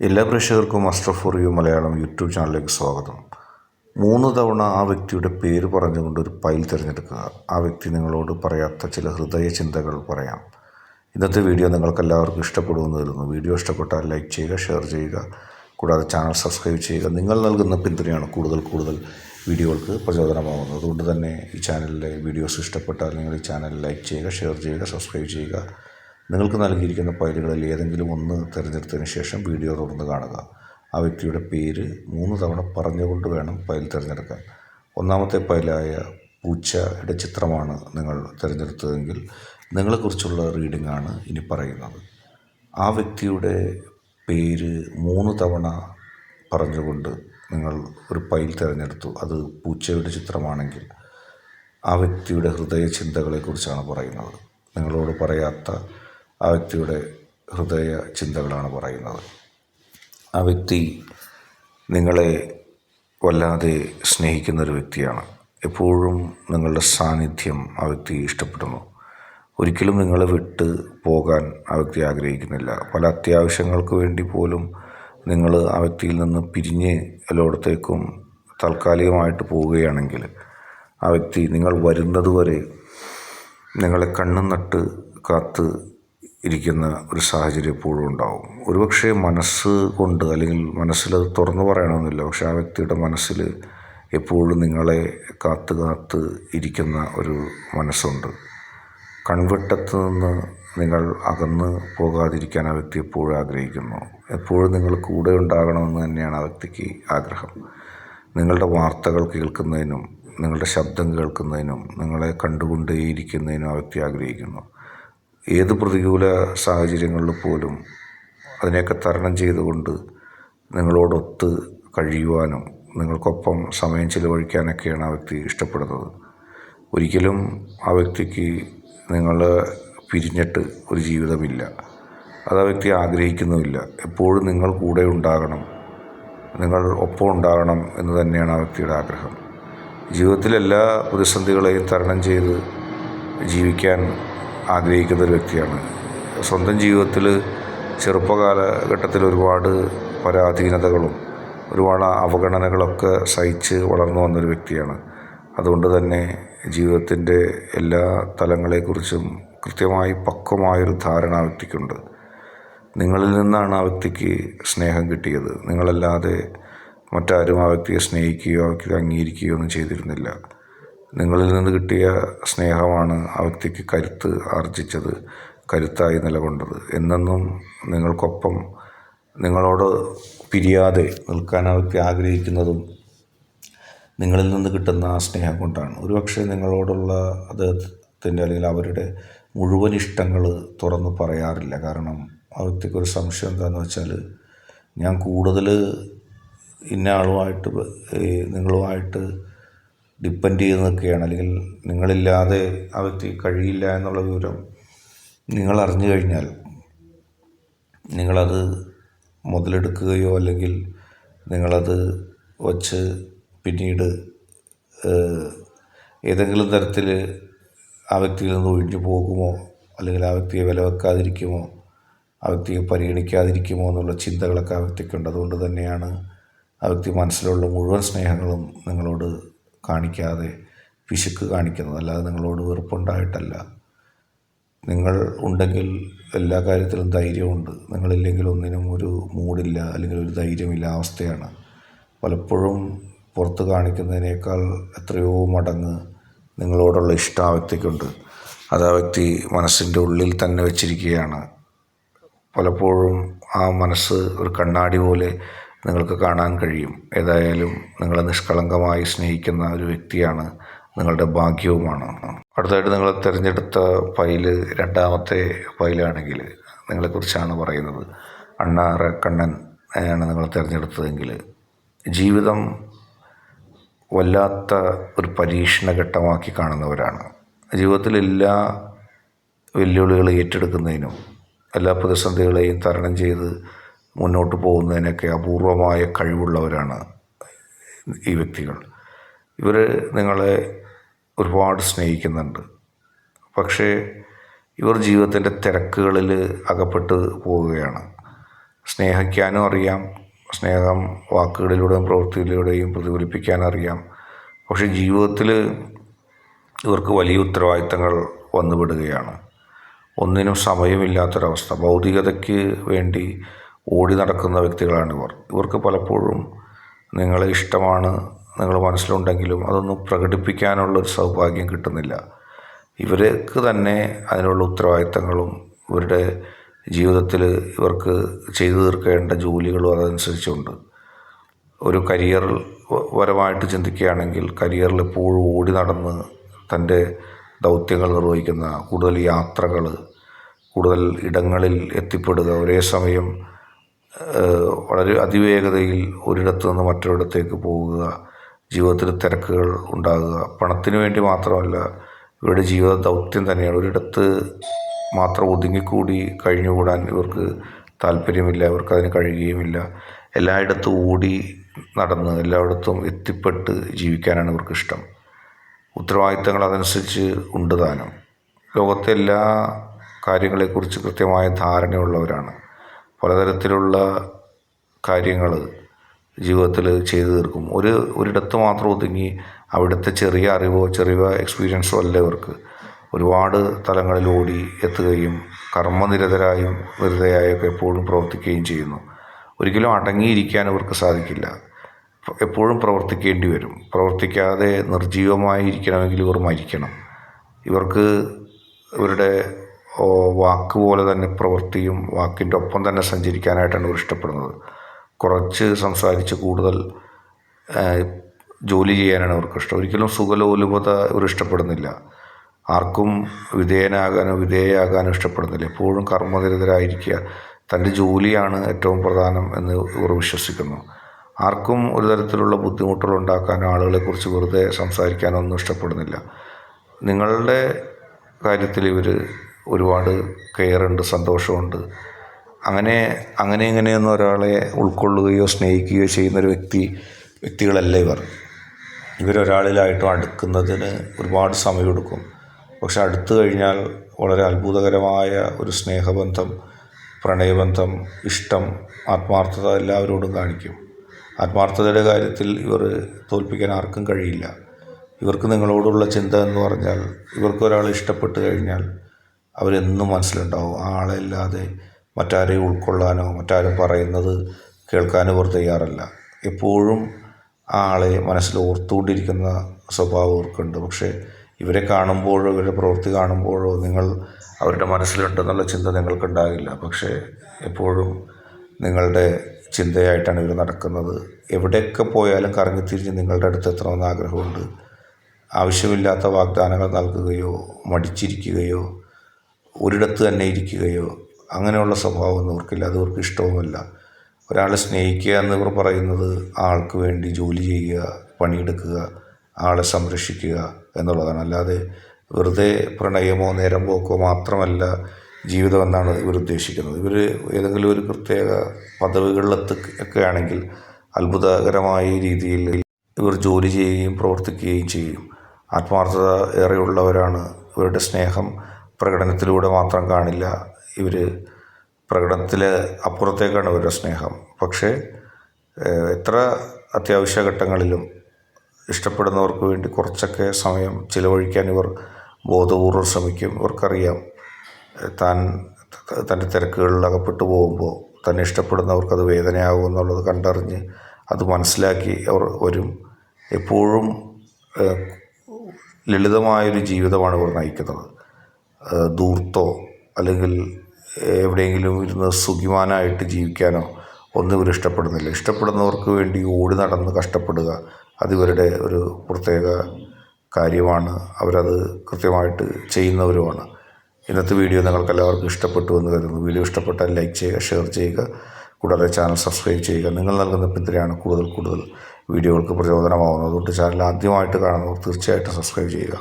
എല്ലാ പ്രേക്ഷകർക്കും master for you Malayalam YouTube ചാനലിലേക്ക് സ്വാഗതം. 3 തവണ ആ വ്യക്തിയുടെ പേര് പറഞ്ഞുകൊണ്ട് ഒരു ഫയൽ തിരഞ്ഞെടുക്കുക. ആ വ്യക്തി നിങ്ങളോട് പറയാത്ത ചില ഹൃദയ ചിന്തകൾ പറയാം. ഇന്നത്തെ വീഡിയോ നിങ്ങൾക്കെല്ലാവർക്കും ഇഷ്ടപ്പെടുമെന്ന് കരുതുന്നു. വീഡിയോ ഇഷ്ടപ്പെട്ടാൽ ലൈക്ക് ചെയ്യുക, ഷെയർ ചെയ്യുക, കൂടാതെ ചാനൽ സബ്സ്ക്രൈബ് ചെയ്യുക. നിങ്ങൾ നൽകുന്ന പിന്തുണയാണ് കൂടുതൽ വീഡിയോകൾക്ക് പ്രചോദനമാകുന്നത്. അതുകൊണ്ട് തന്നെ ഈ ചാനലിലെ വീഡിയോസ് ഇഷ്ടപ്പെട്ടാൽ നിങ്ങൾ ഈ ചാനൽ ലൈക്ക് ചെയ്യുക, ഷെയർ ചെയ്യുക, സബ്സ്ക്രൈബ് ചെയ്യുക. നിങ്ങൾക്ക് നൽകിയിരിക്കുന്ന ഫയലുകളിൽ ഏതെങ്കിലും ഒന്ന് തിരഞ്ഞെടുത്തതിന് ശേഷം വീഡിയോ തുടർന്ന് കാണുക. ആ വ്യക്തിയുടെ പേര് 3 തവണ പറഞ്ഞുകൊണ്ട് വേണം ഫയൽ തിരഞ്ഞെടുക്കാൻ. ഒന്നാമത്തെ ഫയലായ പൂച്ചയുടെ ചിത്രമാണ് നിങ്ങൾ തിരഞ്ഞെടുത്തതെങ്കിൽ നിങ്ങളെക്കുറിച്ചുള്ള റീഡിംഗ് ആണ് ഇനി പറയുന്നത്. ആ വ്യക്തിയുടെ പേര് 3 തവണ പറഞ്ഞുകൊണ്ട് നിങ്ങൾ ഒരു ഫയൽ തിരഞ്ഞെടുത്തു. അത് പൂച്ചയുടെ ചിത്രമാണെങ്കിൽ ആ വ്യക്തിയുടെ ഹൃദയ ചിന്തകളെക്കുറിച്ചാണ് പറയുന്നത്. നിങ്ങളോട് പറയാത്ത ആ വ്യക്തിയുടെ ഹൃദയ ചിന്തകളാണ് പറയുന്നത്. ആ വ്യക്തി നിങ്ങളെ വല്ലാതെ സ്നേഹിക്കുന്നൊരു വ്യക്തിയാണ്. എപ്പോഴും നിങ്ങളുടെ സാന്നിധ്യം ആ വ്യക്തി ഇഷ്ടപ്പെടുന്നു. ഒരിക്കലും നിങ്ങളെ വിട്ട് പോകാൻ ആ വ്യക്തി ആഗ്രഹിക്കുന്നില്ല. പല അത്യാവശ്യങ്ങൾക്ക് വേണ്ടി പോലും നിങ്ങൾ ആ വ്യക്തിയിൽ നിന്ന് പിരിഞ്ഞ് എല്ലായിടത്തേക്കും താൽക്കാലികമായിട്ട് പോവുകയാണെങ്കിൽ ആ വ്യക്തി നിങ്ങൾ വരുന്നതുവരെ നിങ്ങളെ കണ്ണും നട്ട് കാത്ത് ഇരിക്കുന്ന ഒരു സാഹചര്യം എപ്പോഴും ഉണ്ടാവും. ഒരുപക്ഷെ മനസ്സ് കൊണ്ട് അല്ലെങ്കിൽ മനസ്സിലത് തുറന്നു പറയണമെന്നില്ല, പക്ഷെ ആ വ്യക്തിയുടെ മനസ്സിൽ എപ്പോഴും നിങ്ങളെ കാത്ത് ഇരിക്കുന്ന ഒരു മനസ്സുണ്ട്. കൺവെട്ടത്ത് നിന്ന് നിങ്ങൾ അകന്ന് പോകാതിരിക്കാൻ ആ വ്യക്തി എപ്പോഴും ആഗ്രഹിക്കുന്നു. എപ്പോഴും നിങ്ങൾ കൂടെ ഉണ്ടാകണമെന്ന് തന്നെയാണ് ആ വ്യക്തിക്ക് ആഗ്രഹം. നിങ്ങളുടെ വാർത്തകൾ കേൾക്കുന്നതിനും നിങ്ങളുടെ ശബ്ദം കേൾക്കുന്നതിനും നിങ്ങളെ കണ്ടുകൊണ്ടേയിരിക്കുന്നതിനും ആ വ്യക്തി ആഗ്രഹിക്കുന്നു. ഏത് പ്രതികൂല സാഹചര്യങ്ങളിൽ പോലും അതിനെയൊക്കെ തരണം ചെയ്തുകൊണ്ട് നിങ്ങളോടൊത്ത് കഴിയുവാനും നിങ്ങൾക്കൊപ്പം സമയം ചിലവഴിക്കാനൊക്കെയാണ് ആ വ്യക്തി ഇഷ്ടപ്പെടുന്നത്. ഒരിക്കലും ആ വ്യക്തിക്ക് നിങ്ങൾ പിരിഞ്ഞിട്ട് ഒരു ജീവിതമില്ല. അത് ആ വ്യക്തി ആഗ്രഹിക്കുന്നുമില്ല. എപ്പോഴും നിങ്ങൾ കൂടെ ഉണ്ടാകണം, നിങ്ങൾ ഒപ്പം ഉണ്ടാകണം എന്ന് തന്നെയാണ് ആ വ്യക്തിയുടെ ആഗ്രഹം. ജീവിതത്തിലെല്ലാ പ്രതിസന്ധികളെയും തരണം ചെയ്ത് ജീവിക്കാൻ ആഗ്രഹിക്കുന്ന ഒരു വ്യക്തിയാണ്. സ്വന്തം ജീവിതത്തിൽ ചെറുപ്പകാലഘട്ടത്തിൽ ഒരുപാട് പരാധീനതകളും ഒരുപാട് അവഗണനകളൊക്കെ സഹിച്ച് വളർന്നു വന്നൊരു വ്യക്തിയാണ്. അതുകൊണ്ട് തന്നെ ജീവിതത്തിൻ്റെ എല്ലാ തലങ്ങളെക്കുറിച്ചും കൃത്യമായി പക്വമായൊരു ധാരണ ആ വ്യക്തിക്കുണ്ട്. നിങ്ങളിൽ നിന്നാണ് ആ വ്യക്തിക്ക് സ്നേഹം കിട്ടിയത്. നിങ്ങളല്ലാതെ മറ്റാരും ആ വ്യക്തിയെ സ്നേഹിക്കുകയോ ആ വ്യക്തിയെ അംഗീകരിക്കുകയോ ഒന്നും ചെയ്തിരുന്നില്ല. നിങ്ങളിൽ നിന്ന് കിട്ടിയ സ്നേഹമാണ് ആ വ്യക്തിക്ക് കരുത്ത് ആർജിച്ചത്, കരുത്തായി നിലകൊണ്ടത്. എന്നെന്നും നിങ്ങൾക്കൊപ്പം നിങ്ങളോട് പിരിയാതെ നിൽക്കാൻ ആ വ്യക്തി ആഗ്രഹിക്കുന്നതും നിങ്ങളിൽ നിന്ന് കിട്ടുന്ന ആ സ്നേഹം കൊണ്ടാണ്. ഒരുപക്ഷെ നിങ്ങളോടുള്ള അദ്ദേഹത്തിൻ്റെ അല്ലെങ്കിൽ അവരുടെ മുഴുവൻ ഇഷ്ടങ്ങൾ തുറന്ന് പറയാറില്ല. കാരണം ആ വ്യക്തിക്കൊരു സംശയം എന്താണെന്ന് വെച്ചാൽ, ഞാൻ കൂടുതൽ ഇന്ന ആളുമായിട്ട് നിങ്ങളുമായിട്ട് ഡിപ്പെൻഡ് ചെയ്ത് നിൽക്കുകയാണ്, അല്ലെങ്കിൽ നിങ്ങളില്ലാതെ ആ വ്യക്തി കഴിയില്ല എന്നുള്ള വിവരം നിങ്ങൾ അറിഞ്ഞു കഴിഞ്ഞാൽ നിങ്ങളത് മുതലെടുക്കുകയോ അല്ലെങ്കിൽ നിങ്ങളത് വച്ച് പിന്നീട് ഏതെങ്കിലും തരത്തിൽ ആ വ്യക്തിയിൽ നിന്ന് ഒഴിഞ്ഞു പോകുമോ, അല്ലെങ്കിൽ ആ വ്യക്തിയെ വില വെക്കാതിരിക്കുമോ, ആ വ്യക്തിയെ പരിഗണിക്കാതിരിക്കുമോ എന്നുള്ള ചിന്തകളൊക്കെ ആ വ്യക്തിക്കുണ്ട്. അതുകൊണ്ട് തന്നെയാണ് ആ വ്യക്തി മനസ്സിലുള്ള മുഴുവൻ സ്നേഹങ്ങളും നിങ്ങളോട് കാണിക്കാതെ പിശുക്ക് കാണിക്കുന്നത്. അല്ലാതെ നിങ്ങളോട് വെറുപ്പുണ്ടായിട്ടല്ല. നിങ്ങൾ ഉണ്ടെങ്കിൽ എല്ലാ കാര്യത്തിലും ധൈര്യമുണ്ട്, നിങ്ങളില്ലെങ്കിൽ ഒന്നിനും ഒരു മൂടില്ല അല്ലെങ്കിൽ ഒരു ധൈര്യമില്ല അവസ്ഥയാണ്. പലപ്പോഴും പുറത്ത് കാണിക്കുന്നതിനേക്കാൾ എത്രയോ മടങ്ങ് നിങ്ങളോടുള്ള ഇഷ്ടം ആ വ്യക്തിക്കുണ്ട്. അത് ആ വ്യക്തി മനസ്സിൻ്റെ ഉള്ളിൽ തന്നെ വെച്ചിരിക്കുകയാണ്. പലപ്പോഴും ആ മനസ്സ് ഒരു കണ്ണാടി പോലെ നിങ്ങൾക്ക് കാണാൻ കഴിയും. ഏതായാലും നിങ്ങളെ നിഷ്കളങ്കമായി സ്നേഹിക്കുന്ന ഒരു വ്യക്തിയാണ്, നിങ്ങളുടെ ഭാഗ്യവുമാണ്. അടുത്തായിട്ട് നിങ്ങൾ തിരഞ്ഞെടുത്ത ഫയല് രണ്ടാമത്തെ ഫയലാണെങ്കിൽ നിങ്ങളെക്കുറിച്ചാണ് പറയുന്നത്. അണ്ണാറ കണ്ണൻ ആണ് നിങ്ങൾ തിരഞ്ഞെടുത്തതെങ്കിൽ ജീവിതം വല്ലാത്ത ഒരു പരീക്ഷണഘട്ടമാക്കി കാണുന്നവരാണ്. ജീവിതത്തിൽ എല്ലാ വെല്ലുവിളികളും ഏറ്റെടുക്കുന്നതിനും എല്ലാ പ്രതിസന്ധികളെയും തരണം ചെയ്ത് മുന്നോട്ട് പോകുന്നതിനൊക്കെ അപൂർവമായ കഴിവുള്ളവരാണ് ഈ വ്യക്തികൾ. ഇവർ നിങ്ങളെ ഒരുപാട് സ്നേഹിക്കുന്നുണ്ട്. പക്ഷേ ഇവർ ജീവിതത്തിൻ്റെ തിരക്കുകളിൽ അകപ്പെട്ട് പോവുകയാണ്. സ്നേഹിക്കാനും അറിയാം, സ്നേഹം വാക്കുകളിലൂടെയും പ്രവൃത്തിയിലൂടെയും പ്രതിഫലിപ്പിക്കാനറിയാം. പക്ഷേ ജീവിതത്തിൽ ഇവർക്ക് വലിയ ഉത്തരവാദിത്തങ്ങൾ വന്നുപെടുകയാണ്. ഒന്നിനും സമയമില്ലാത്തൊരവസ്ഥ. ഭൗതികതയ്ക്ക് വേണ്ടി ഓടി നടക്കുന്ന വ്യക്തികളാണിവർ. ഇവർക്ക് പലപ്പോഴും നിങ്ങളെ ഇഷ്ടമാണ്, നിങ്ങൾ മനസ്സിലുണ്ടെങ്കിലും അതൊന്നും പ്രകടിപ്പിക്കാനുള്ളൊരു സൗഭാഗ്യം കിട്ടുന്നില്ല. ഇവർക്ക് തന്നെ അതിനുള്ള ഉത്തരവാദിത്തങ്ങളും ഇവരുടെ ജീവിതത്തിൽ ഇവർക്ക് ചെയ്തു തീർക്കേണ്ട ജോലികളും അതനുസരിച്ചുണ്ട്. ഒരു കരിയർ പരമായിട്ട് ചിന്തിക്കുകയാണെങ്കിൽ കരിയറിൽ എപ്പോഴും ഓടി നടന്ന് തൻ്റെ ദൗത്യങ്ങൾ നിർവഹിക്കുന്ന, കൂടുതൽ യാത്രകൾ, കൂടുതൽ ഇടങ്ങളിൽ എത്തിപ്പെടുക, ഒരേ സമയം വളരെ അതിവേഗതയിൽ ഒരിടത്തു നിന്ന് മറ്റൊരിടത്തേക്ക് പോവുക, ജീവിതത്തിൽ തിരക്കുകൾ ഉണ്ടാകുക. പണത്തിന് വേണ്ടി മാത്രമല്ല, ഇവരുടെ ജീവിത ദൗത്യം തന്നെയാണ്. ഒരിടത്ത് മാത്രം ഒതുങ്ങിക്കൂടി കഴിഞ്ഞുകൂടാൻ ഇവർക്ക് താല്പര്യമില്ല, ഇവർക്കതിന് കഴിയുകയുമില്ല. എല്ലായിടത്തും ഓടി നടന്ന് എല്ലായിടത്തും എത്തിപ്പെട്ട് ജീവിക്കാനാണ് ഇവർക്കിഷ്ടം. ഉത്തരവാദിത്തങ്ങൾ അതനുസരിച്ച് ഉണ്ട് താനും. ലോകത്തെ എല്ലാ കാര്യങ്ങളെക്കുറിച്ച് കൃത്യമായ ധാരണയുള്ളവരാണ്. പലതരത്തിലുള്ള കാര്യങ്ങൾ ജീവിതത്തിൽ ചെയ്തു തീർക്കും. ഒരിടത്ത് മാത്രം ഒതുങ്ങി അവിടുത്തെ ചെറിയ അറിവോ ചെറിയ എക്സ്പീരിയൻസോ അല്ല ഇവർക്ക്. ഒരുപാട് തലങ്ങളിൽ ഓടി എത്തുകയും കർമ്മനിരതരായും നിരതയായൊക്കെ എപ്പോഴും പ്രവർത്തിക്കുകയും ചെയ്യുന്നു. ഒരിക്കലും അടങ്ങിയിരിക്കാൻ ഇവർക്ക് സാധിക്കില്ല. എപ്പോഴും പ്രവർത്തിക്കേണ്ടി വരും. പ്രവർത്തിക്കാതെ നിർജീവമായി ഇരിക്കണമെങ്കിൽ ഇവർ മരിക്കണം. ഇവർക്ക് ഇവരുടെ വാക്ക് പോലെ തന്നെ പ്രവൃത്തിയും വാക്കിൻ്റെ ഒപ്പം തന്നെ സഞ്ചരിക്കാനായിട്ടാണ് ഇവർ ഇഷ്ടപ്പെടുന്നത്. കുറച്ച് സംസാരിച്ച് കൂടുതൽ ജോലി ചെയ്യാനാണ് ഇവർക്കിഷ്ടം. ഒരിക്കലും സുഖലോലുപത ഇവർ ഇഷ്ടപ്പെടുന്നില്ല. ആർക്കും വിധേയയാകാനും ഇഷ്ടപ്പെടുന്നില്ല. എപ്പോഴും കർമ്മനിരതരായിരിക്കുക, തൻ്റെ ജോലിയാണ് ഏറ്റവും പ്രധാനം എന്ന് ഇവർ വിശ്വസിക്കുന്നു. ആർക്കും ഒരു തരത്തിലുള്ള ബുദ്ധിമുട്ടുകൾ ഉണ്ടാക്കാനോ ആളുകളെക്കുറിച്ച് വെറുതെ സംസാരിക്കാനോ ഒന്നും ഇഷ്ടപ്പെടുന്നില്ല. നിങ്ങളുടെ കാര്യത്തിൽ ഇവർ ഒരുപാട് കെയറുണ്ട്, സന്തോഷമുണ്ട്. അങ്ങനെ ഇങ്ങനെയൊന്നും ഒരാളെ ഉൾക്കൊള്ളുകയോ സ്നേഹിക്കുകയോ ചെയ്യുന്നൊരു വ്യക്തികളല്ല ഇവർ. ഇവരൊരാളിലായിട്ടും അടുക്കുന്നതിന് ഒരുപാട് സമയമെടുക്കും. പക്ഷെ അടുത്തു കഴിഞ്ഞാൽ വളരെ അത്ഭുതകരമായ ഒരു സ്നേഹബന്ധം, പ്രണയബന്ധം, ഇഷ്ടം, ആത്മാർത്ഥത എല്ലാവരോടും കാണിക്കും. ആത്മാർത്ഥതയുടെ കാര്യത്തിൽ ഇവർ തോൽപ്പിക്കാൻ ആർക്കും കഴിയില്ല. ഇവർക്ക് നിങ്ങളോടുള്ള ചിന്ത എന്ന് പറഞ്ഞാൽ, ഇവർക്കൊരാൾ ഇഷ്ടപ്പെട്ട് കഴിഞ്ഞാൽ അവരെന്നും മനസ്സിലുണ്ടാവും. ആ ആളല്ലാതെ മറ്റാരെയും ഉൾക്കൊള്ളാനോ മറ്റാരും പറയുന്നത് കേൾക്കാനോ ഇവർ തയ്യാറല്ല. എപ്പോഴും ആ ആളെ മനസ്സിൽ ഓർത്തുകൊണ്ടിരിക്കുന്ന സ്വഭാവം ഇവർക്കുണ്ട്. പക്ഷേ ഇവരെ കാണുമ്പോഴോ ഇവരുടെ പ്രവൃത്തി കാണുമ്പോഴോ നിങ്ങൾ അവരുടെ മനസ്സിലുണ്ടെന്നുള്ള ചിന്ത നിങ്ങൾക്കുണ്ടാകില്ല. പക്ഷേ എപ്പോഴും നിങ്ങളുടെ ചിന്തയായിട്ടാണ് ഇവർ നടക്കുന്നത്. എവിടെയൊക്കെ പോയാലും കറങ്ങിത്തിരിഞ്ഞ് നിങ്ങളുടെ അടുത്ത് എത്തണമെന്ന് ആഗ്രഹമുണ്ട്. ആവശ്യമില്ലാത്ത വാഗ്ദാനങ്ങൾ നൽകുകയോ മടിച്ചിരിക്കുകയോ ഒരിടത്ത് തന്നെ ഇരിക്കുകയോ അങ്ങനെയുള്ള സ്വഭാവമൊന്നും ഇവർക്കില്ല. അത് ഇവർക്ക് ഇഷ്ടവുമല്ല. ഒരാളെ സ്നേഹിക്കുക എന്നിവർ പറയുന്നത് ആൾക്ക് വേണ്ടി ജോലി ചെയ്യുക, പണിയെടുക്കുക, ആളെ സംരക്ഷിക്കുക എന്നുള്ളതാണ്. അല്ലാതെ വെറുതെ പ്രണയമോ നേരം പോക്കോ മാത്രമല്ല ജീവിതം എന്നാണ് ഇവർ ഉദ്ദേശിക്കുന്നത്. ഇവർ ഏതെങ്കിലും ഒരു പ്രത്യേക പദവികളിലൊക്കെ ആണെങ്കിൽ അത്ഭുതകരമായ രീതിയിൽ ഇവർ ജോലി ചെയ്യുകയും പ്രവർത്തിക്കുകയും ചെയ്യും. ആത്മാർത്ഥത ഏറെയുള്ളവരാണ്. ഇവരുടെ സ്നേഹം പ്രകടനത്തിലൂടെ മാത്രം കാണില്ല. ഇവർ പ്രകടനത്തിൽ അപ്പുറത്തേക്കാണ് ഇവരുടെ സ്നേഹം. പക്ഷേ എത്ര അത്യാവശ്യ ഘട്ടങ്ങളിലും ഇഷ്ടപ്പെടുന്നവർക്ക് വേണ്ടി കുറച്ചൊക്കെ സമയം ചിലവഴിക്കാൻ ഇവർ ബോധപൂർവ്വം ശ്രമിക്കും. ഇവർക്കറിയാം തൻ്റെ തിരക്കുകളിൽ അകപ്പെട്ടു പോകുമ്പോൾ തന്നെ ഇഷ്ടപ്പെടുന്നവർക്കത് വേദനയാകും എന്നുള്ളത് കണ്ടറിഞ്ഞ് അത് മനസ്സിലാക്കി അവർ വരും. എപ്പോഴും ലളിതമായൊരു ജീവിതമാണ് ഇവർ നയിക്കുന്നത്. ധൂർത്തോ അല്ലെങ്കിൽ എവിടെയെങ്കിലും ഇരുന്ന് സുഖിമാനായിട്ട് ജീവിക്കാനോ ഒന്നും ഇവർ ഇഷ്ടപ്പെടുന്നില്ല. ഇഷ്ടപ്പെടുന്നവർക്ക് വേണ്ടി ഓടി നടന്ന് കഷ്ടപ്പെടുക അതിവരുടെ ഒരു പ്രത്യേക കാര്യമാണ്. അവരത് കൃത്യമായിട്ട് ചെയ്യുന്നവരുമാണ്. ഇന്നത്തെ വീഡിയോ നിങ്ങൾക്കെല്ലാവർക്കും ഇഷ്ടപ്പെട്ടു എന്ന് കരുതുന്നു. വീഡിയോ ഇഷ്ടപ്പെട്ടാൽ ലൈക്ക് ചെയ്യുക, ഷെയർ ചെയ്യുക, കൂടാതെ ചാനൽ സബ്സ്ക്രൈബ് ചെയ്യുക. നിങ്ങൾ നൽകുന്ന പിന്തുണയാണ് കൂടുതൽ വീഡിയോകൾക്ക് പ്രചോദനമാകുന്നത്. അതുകൊണ്ട് ചാനൽ ആദ്യമായിട്ട് കാണുന്നവർ തീർച്ചയായിട്ടും സബ്സ്ക്രൈബ് ചെയ്യുക.